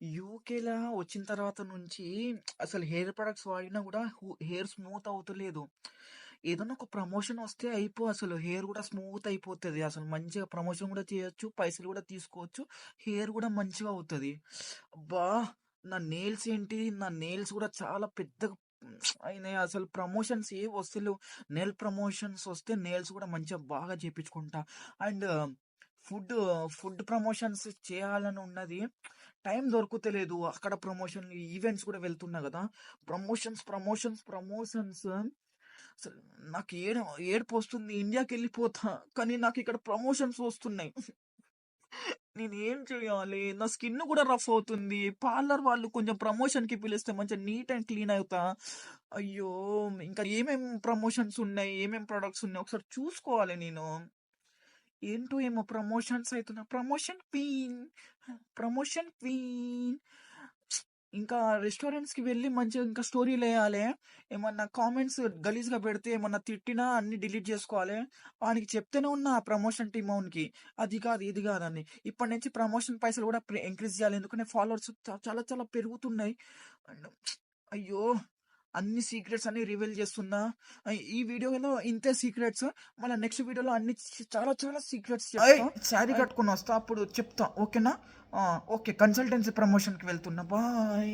యూకేలా వచ్చిన తర్వాత నుంచి అసలు హెయిర్ ప్రొడక్ట్స్ వాడినా గూడా హెయిర్ స్మూత్ అవుతలేదు. ఏదన్నా ఒక ప్రమోషన్ వస్తే అసలు హెయిర్ గూడా స్మూత్ అయిపోతది. అసలు మంచిగా ప్రమోషన్ గూడా చేయొచ్చు. పైసలు గూడా తీసుకోవచ్చు. హెయిర్ గూడా మంచిగా అవుతది. అబ్బా! నా నెయిల్స్ గూడా చాలా పెద్దగా అయినాయి. అసలు ప్రమోషన్స్ ఏవి వస్తలేవు. ప్రమోషన్స్ వస్తే నెయిల్స్ గూడా మంచిగా బాగా చేపించుకుంటా. అండ్ ఫుడ్, ఫుడ్ ప్రమోషన్స్ చేయాలని ఉన్నది. టైం దొరుకుతలేదు. అక్కడ ప్రమోషన్‌లు, ఈవెంట్స్ కూడా వెళ్తున్నా గదా! ప్రమోషన్స్ అసలు నాకు ఏడుపొస్తుంది. ఇండియాకెళ్ళిపోతా. కానీ నాకిక్కడ ప్రమోషన్స్ వస్తున్నాయి. నేనేం చేయాలి? నా స్కిన్ గూడా రఫ్ అవుతుంది. పార్లర్ వాళ్ళు కొంచెం ప్రమోషన్‌కి పిలిస్తే మంచిగా నీట్ అండ్ క్లీన్ అవుతా. అయ్యో! ఇంకా ఏమేం ప్రమోషన్స్ ఉన్నాయి? ఏమేం ప్రొడక్ట్స్ ఉన్నాయి? ఒకసారి చూసుకోవాలి నేను. ఏంటో ఏమో ప్రమోషన్స్ అయితున్నా. Promotion queen. ఇంకా రెస్టారెంట్స్‌కి వెళ్ళి మంచిగా ఇంకా స్టోరీలేయాలే. ఏమన్నా కామెంట్స్ గలీజ్‌గా పెడితే ఏమన్నా తిట్టినా అన్నీ డిలీట్ జేసుకోవాలే. వానికి చెప్తూనే ఉన్నా ఆ ప్రమోషన్ టీమ్ వోనికి. అది కాదు, ఇది కాదని. ఇప్పటి నుంచి ప్రమోషన్ పైసలు గూడా ఇంక్రీజ్ జేయాలి. ఎందుకంటే ఫాలోవర్స్ చాలా చాలా పెరుగుతున్నాయి. అండ్ అయ్యో! అన్ని సీక్రెట్స్ అన్ని రివీల్ చేస్తున్నా. ఈ వీడియోలో ఇంతే సీక్రెట్స్. మళ్ళా నెక్స్ట్ వీడియోలో అన్ని చాలా చాలా సీక్రెట్స్ చెప్తా. శారీ కట్టుకొని వస్తా. అప్పుడు చెప్తా. ఓకేనా? ఓకే. కన్సల్టెన్సీ ప్రమోషన్‌కి వెళ్తున్నా. బాయ్.